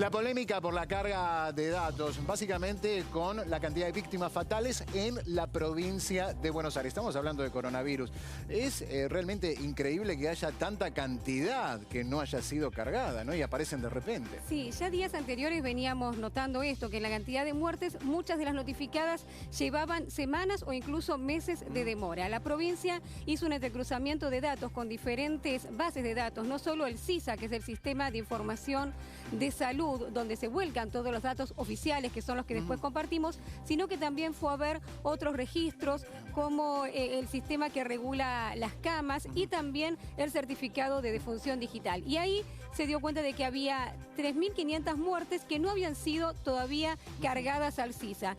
La polémica por la carga de datos, básicamente con la cantidad de víctimas fatales en la provincia de Buenos Aires. Estamos hablando de coronavirus. Es realmente increíble que haya tanta cantidad que no haya sido cargada, ¿no? Y aparecen de repente. Sí, ya días anteriores veníamos notando esto, que en la cantidad de muertes, muchas de las notificadas llevaban semanas o incluso meses de demora. La provincia hizo un entrecruzamiento de datos con diferentes bases de datos, no solo el SISA, que es el Sistema de Información de Salud, donde se vuelcan todos los datos oficiales, que son los que después compartimos, sino que también fue a ver otros registros, como el sistema que regula las camas y también el certificado de defunción digital. Y ahí se dio cuenta de que había 3.500 muertes que no habían sido todavía cargadas al SISA.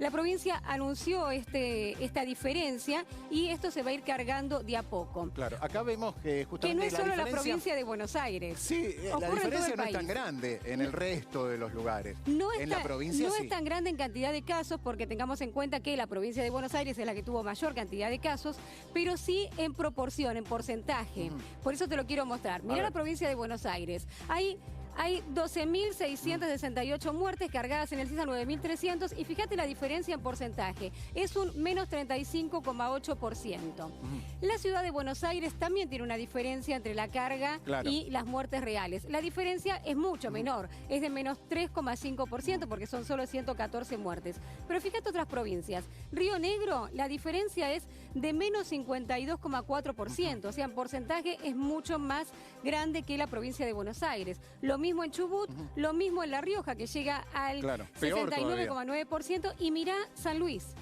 La provincia anunció esta diferencia y esto se va a ir cargando de a poco. Claro, acá vemos que justamente que no es la solo diferencia... la provincia de Buenos Aires. Sí, la diferencia no es tan grande en el resto de los lugares. En la provincia no sí. es tan grande en cantidad de casos, porque tengamos en cuenta que la provincia de Buenos Aires es la que tuvo mayor cantidad de casos, pero sí en proporción, en porcentaje. Por eso te lo quiero mostrar. Mirá la provincia de Buenos Aires. Hay 12.668 muertes cargadas en el SISA, 9.300, y fíjate la diferencia en porcentaje, es un menos 35,8%. La ciudad de Buenos Aires también tiene una diferencia entre la carga y las muertes reales. La diferencia es mucho menor, es de menos 3,5%, porque son solo 114 muertes. Pero fíjate otras provincias. Río Negro, la diferencia es de menos 52,4%, o sea, en porcentaje es mucho más grande que la provincia de Buenos Aires. Lo mismo en Chubut, lo mismo en La Rioja, que llega al 69,9%, y mirá San Luis.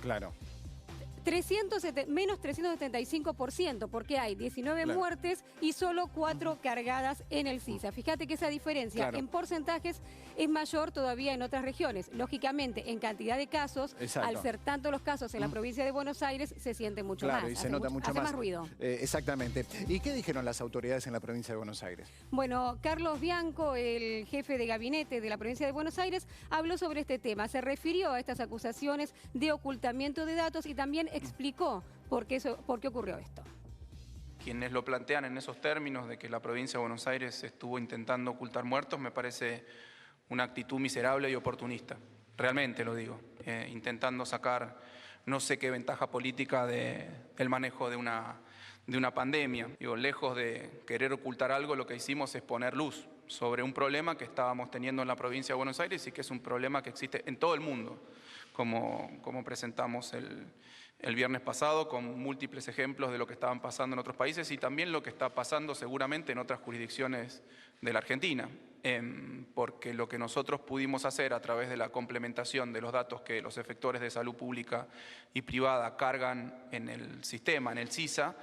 Menos 375%, porque hay 19 muertes y solo 4 cargadas en el SISA. Fíjate que esa diferencia en porcentajes es mayor todavía en otras regiones. Lógicamente, en cantidad de casos, al ser tantos los casos en la provincia de Buenos Aires, se siente mucho más. Y se nota mucho más ruido. Exactamente. ¿Y qué dijeron las autoridades en la provincia de Buenos Aires? Bueno, Carlos Bianco, el jefe de gabinete de la provincia de Buenos Aires, habló sobre este tema. Se refirió a estas acusaciones de ocultamiento de datos y también explicó por qué ocurrió esto. Quienes lo plantean en esos términos de que la provincia de Buenos Aires estuvo intentando ocultar muertos, me parece una actitud miserable y oportunista. Realmente lo digo. Intentando sacar no sé qué ventaja política del manejo de una pandemia. Digo, lejos de querer ocultar algo, lo que hicimos es poner luz sobre un problema que estábamos teniendo en la provincia de Buenos Aires y que es un problema que existe en todo el mundo, como presentamos el viernes pasado, con múltiples ejemplos de lo que estaban pasando en otros países y también lo que está pasando seguramente en otras jurisdicciones de la Argentina. Porque lo que nosotros pudimos hacer a través de la complementación de los datos que los efectores de salud pública y privada cargan en el sistema, en el SISA,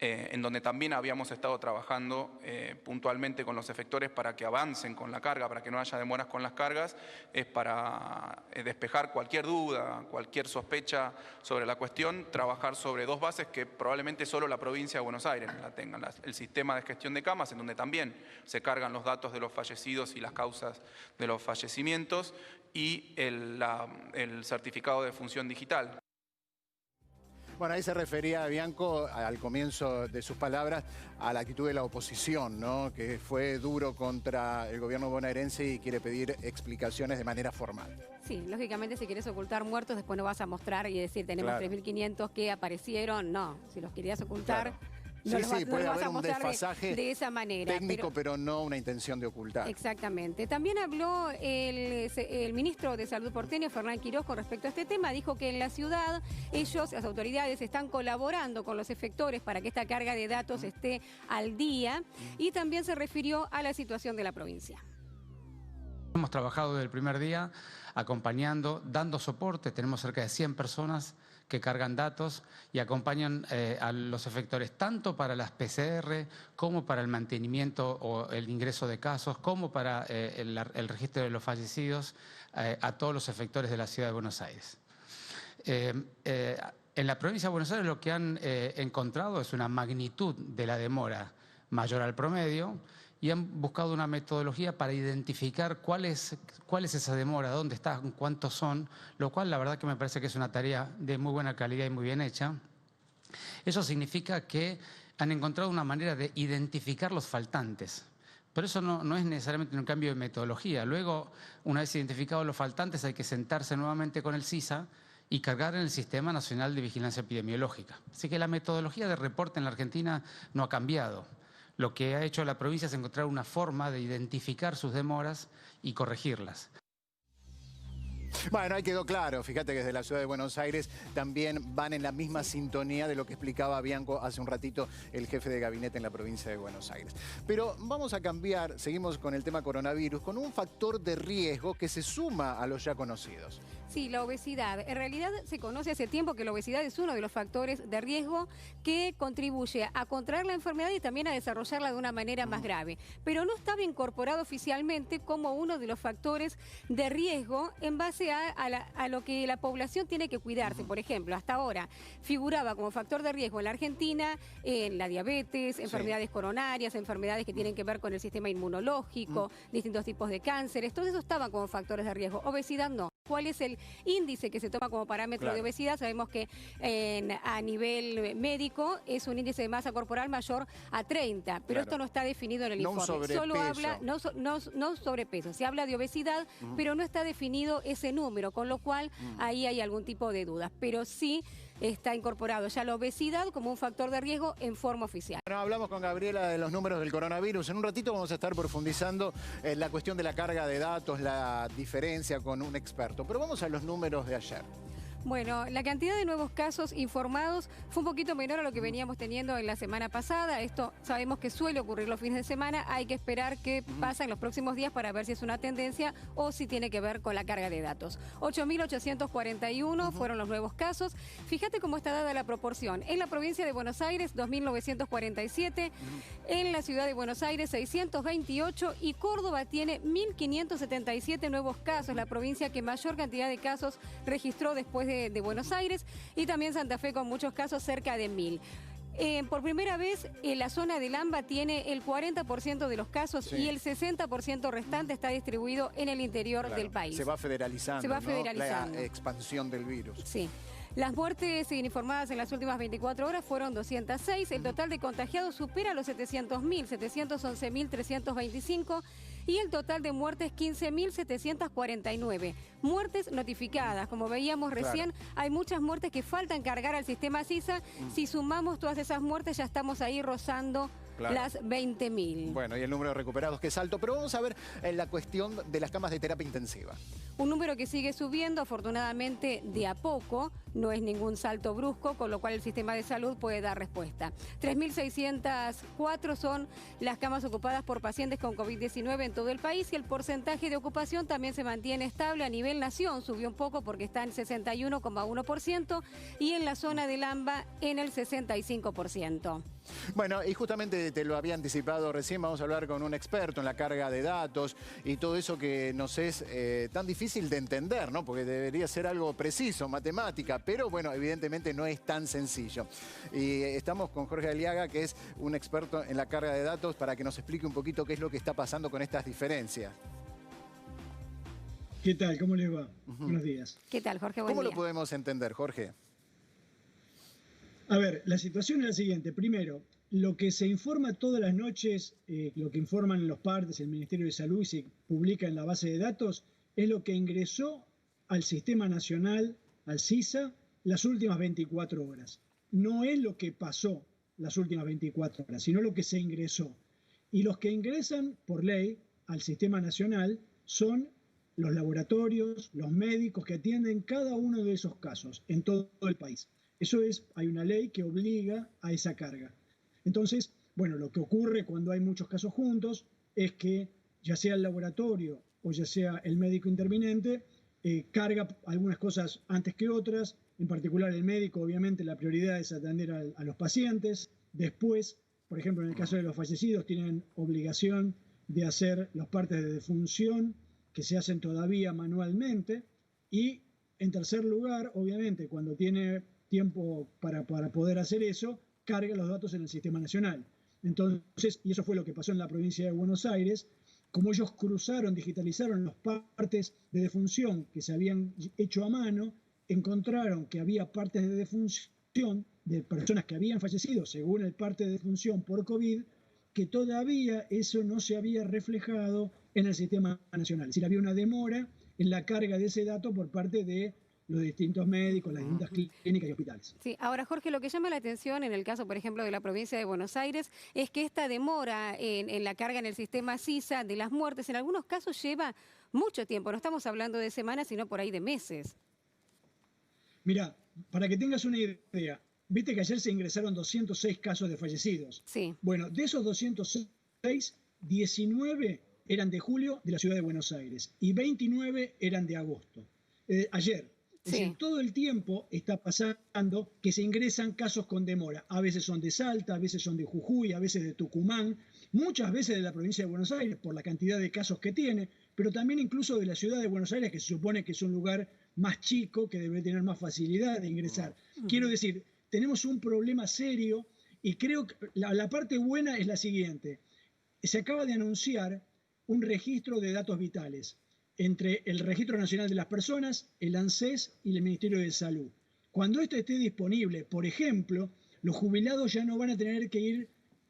en donde también habíamos estado trabajando puntualmente con los efectores para que avancen con la carga, para que no haya demoras con las cargas, es para despejar cualquier duda, cualquier sospecha sobre la cuestión, trabajar sobre dos bases que probablemente solo la provincia de Buenos Aires la tenga. El sistema de gestión de camas, en donde también se cargan los datos de los fallecidos y las causas de los fallecimientos, y el certificado de defunción digital. Bueno, ahí se refería Bianco al comienzo de sus palabras a la actitud de la oposición, ¿no? Que fue duro contra el gobierno bonaerense y quiere pedir explicaciones de manera formal. Sí, lógicamente si querés ocultar muertos después no vas a mostrar y decir tenemos 3.500 que aparecieron. No, si los querías ocultar... puede haber un desfasaje de esa manera, técnico, pero no una intención de ocultar. Exactamente. También habló el ministro de Salud porteño, Fernán Quirós, con respecto a este tema. Dijo que en la ciudad las autoridades, están colaborando con los efectores para que esta carga de datos esté al día, y también se refirió a la situación de la provincia. Hemos trabajado desde el primer día acompañando, dando soporte. Tenemos cerca de 100 personas que cargan datos y acompañan a los efectores tanto para las PCR como para el mantenimiento o el ingreso de casos, como para el registro de los fallecidos a todos los efectores de la ciudad de Buenos Aires. En la provincia de Buenos Aires lo que han encontrado es una magnitud de la demora mayor al promedio, y han buscado una metodología para identificar cuál es esa demora, dónde están, cuántos son, lo cual la verdad que me parece que es una tarea de muy buena calidad y muy bien hecha. Eso significa que han encontrado una manera de identificar los faltantes. Pero eso no es necesariamente un cambio de metodología. Luego, una vez identificados los faltantes, hay que sentarse nuevamente con el CISA y cargar en el Sistema Nacional de Vigilancia Epidemiológica. Así que la metodología de reporte en la Argentina no ha cambiado. Lo que ha hecho la provincia es encontrar una forma de identificar sus demoras y corregirlas. Bueno, ahí quedó claro. Fíjate que desde la ciudad de Buenos Aires también van en la misma sintonía de lo que explicaba Bianco hace un ratito, el jefe de gabinete en la provincia de Buenos Aires. Pero vamos a cambiar, seguimos con el tema coronavirus, con un factor de riesgo que se suma a los ya conocidos. Sí, la obesidad. En realidad se conoce hace tiempo que la obesidad es uno de los factores de riesgo que contribuye a contraer la enfermedad y también a desarrollarla de una manera más grave. Pero no estaba incorporado oficialmente como uno de los factores de riesgo en base a lo que la población tiene que cuidarse. Por ejemplo, hasta ahora figuraba como factor de riesgo en la Argentina en la diabetes, enfermedades coronarias, enfermedades que tienen que ver con el sistema inmunológico, distintos tipos de cánceres. Todo eso estaba como factores de riesgo. Obesidad no. ¿Cuál es el índice que se toma como parámetro de obesidad? Sabemos que a nivel médico es un índice de masa corporal mayor a 30, pero esto no está definido en el informe. Solo habla, no sobrepeso, se habla de obesidad, pero no está definido ese número, con lo cual ahí hay algún tipo de dudas. Pero sí está incorporado ya la obesidad como un factor de riesgo en forma oficial. Bueno, hablamos con Gabriela de los números del coronavirus. En un ratito vamos a estar profundizando en la cuestión de la carga de datos, la diferencia con un experto. Pero vamos a los números de ayer. Bueno, la cantidad de nuevos casos informados fue un poquito menor a lo que veníamos teniendo en la semana pasada. Esto sabemos que suele ocurrir los fines de semana. Hay que esperar qué pasa en los próximos días para ver si es una tendencia o si tiene que ver con la carga de datos. 8.841 fueron los nuevos casos. Fíjate cómo está dada la proporción. En la provincia de Buenos Aires, 2.947. En la ciudad de Buenos Aires, 628. Y Córdoba tiene 1.577 nuevos casos. La provincia que mayor cantidad de casos registró después de Buenos Aires, y también Santa Fe con muchos casos, cerca de 1.000. Por primera vez, la zona del AMBA tiene el 40% de los casos y el 60% restante está distribuido en el interior del país. Se va federalizando, se va federalizando. La expansión del virus. Sí. Las muertes informadas en las últimas 24 horas fueron 206. El total de contagiados supera los 700.000, 711.325. Y el total de muertes, 15.749. Muertes notificadas. Como veíamos recién, hay muchas muertes que faltan cargar al sistema CISA. Si sumamos todas esas muertes, ya estamos ahí rozando las 20.000. Bueno, y el número de recuperados que es alto. Pero vamos a ver la cuestión de las camas de terapia intensiva. Un número que sigue subiendo, afortunadamente, de a poco. No es ningún salto brusco, con lo cual el sistema de salud puede dar respuesta. 3.604 son las camas ocupadas por pacientes con COVID-19 en todo el país, y el porcentaje de ocupación también se mantiene estable a nivel nación. Subió un poco porque está en 61,1% y en la zona del AMBA en el 65%. Bueno, y justamente te lo había anticipado recién, vamos a hablar con un experto en la carga de datos y todo eso que nos es tan difícil de entender, ¿no? Porque debería ser algo preciso, matemática, pero bueno, evidentemente no es tan sencillo. Y estamos con Jorge Aliaga, que es un experto en la carga de datos, para que nos explique un poquito qué es lo que está pasando con estas diferencias. ¿Qué tal? ¿Cómo les va? Buenos días. ¿Qué tal, Jorge? Buen ¿Cómo día. lo podemos entender, Jorge? A ver, la situación es la siguiente. Primero, lo que se informa todas las noches, lo que informan los partes, el Ministerio de Salud, y se publica en la base de datos, es lo que ingresó al Sistema Nacional, al CISA, las últimas 24 horas. No es lo que pasó las últimas 24 horas, sino lo que se ingresó. Y los que ingresan por ley al Sistema Nacional son los laboratorios, los médicos que atienden cada uno de esos casos en todo el país. Eso es, hay una ley que obliga a esa carga. Entonces, bueno, lo que ocurre cuando hay muchos casos juntos es que ya sea el laboratorio o ya sea el médico interviniente, carga algunas cosas antes que otras. En particular el médico, obviamente, la prioridad es atender a los pacientes. Después, por ejemplo, en el caso de los fallecidos, tienen obligación de hacer los partes de defunción, que se hacen todavía manualmente. Y en tercer lugar, obviamente, cuando tiene tiempo para poder hacer eso, carga los datos en el Sistema Nacional. Entonces, y eso fue lo que pasó en la provincia de Buenos Aires, como ellos digitalizaron los partes de defunción que se habían hecho a mano, encontraron que había partes de defunción de personas que habían fallecido según el parte de defunción por COVID, que todavía eso no se había reflejado en el sistema nacional. Es decir, había una demora en la carga de ese dato por parte de los distintos médicos, las distintas clínicas y hospitales. Sí, ahora Jorge, lo que llama la atención en el caso, por ejemplo, de la provincia de Buenos Aires, es que esta demora en la carga en el sistema SISA de las muertes, en algunos casos lleva mucho tiempo. No estamos hablando de semanas, sino por ahí de meses. Mira, para que tengas una idea, viste que ayer se ingresaron 206 casos de fallecidos. Sí. Bueno, de esos 206, 19 eran de julio de la ciudad de Buenos Aires y 29 eran de agosto. Ayer. Es decir, todo el tiempo está pasando que se ingresan casos con demora. A veces son de Salta, a veces son de Jujuy, a veces de Tucumán, muchas veces de la provincia de Buenos Aires por la cantidad de casos que tiene, pero también incluso de la ciudad de Buenos Aires, que se supone que es un lugar más chico, que debe tener más facilidad de ingresar. Quiero decir, tenemos un problema serio y creo que la parte buena es la siguiente. Se acaba de anunciar un registro de datos vitales entre el Registro Nacional de las Personas, el ANSES y el Ministerio de Salud. Cuando esto esté disponible, por ejemplo, los jubilados ya no van a tener que ir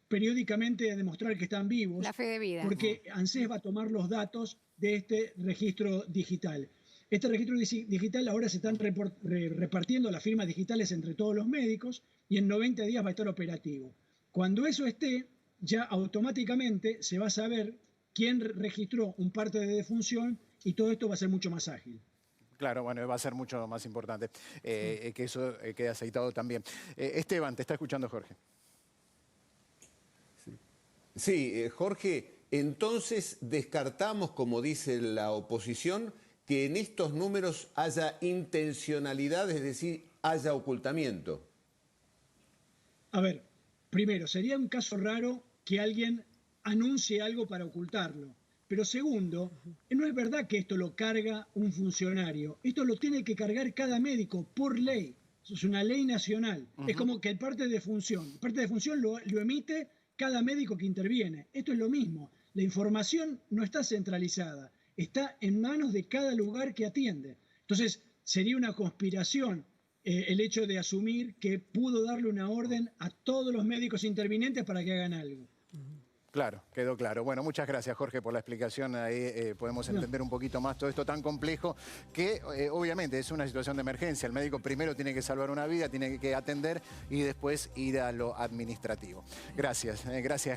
periódicamente a demostrar que están vivos. La fe de vida. Porque ANSES va a tomar los datos de este registro digital. Este registro digital ahora se están repartiendo las firmas digitales entre todos los médicos y en 90 días va a estar operativo. Cuando eso esté, ya automáticamente se va a saber quién registró un parte de defunción y todo esto va a ser mucho más ágil. Claro, bueno, va a ser mucho más importante que eso quede aceitado también. Esteban, te está escuchando Jorge. Sí, Jorge, entonces descartamos, como dice la oposición, que en estos números haya intencionalidad, es decir, haya ocultamiento. A ver, primero, sería un caso raro que alguien anuncie algo para ocultarlo. Pero segundo, no es verdad que esto lo carga un funcionario. Esto lo tiene que cargar cada médico por ley. Eso es una ley nacional. Es como que el parte de función lo emite cada médico que interviene. Esto es lo mismo. La información no está centralizada. Está en manos de cada lugar que atiende. Entonces, sería una conspiración el hecho de asumir que pudo darle una orden a todos los médicos intervinientes para que hagan algo. Claro, quedó claro. Bueno, muchas gracias Jorge por la explicación. Ahí podemos entender un poquito más todo esto tan complejo que obviamente es una situación de emergencia. El médico primero tiene que salvar una vida, tiene que atender y después ir a lo administrativo. Gracias, gracias Gabriel.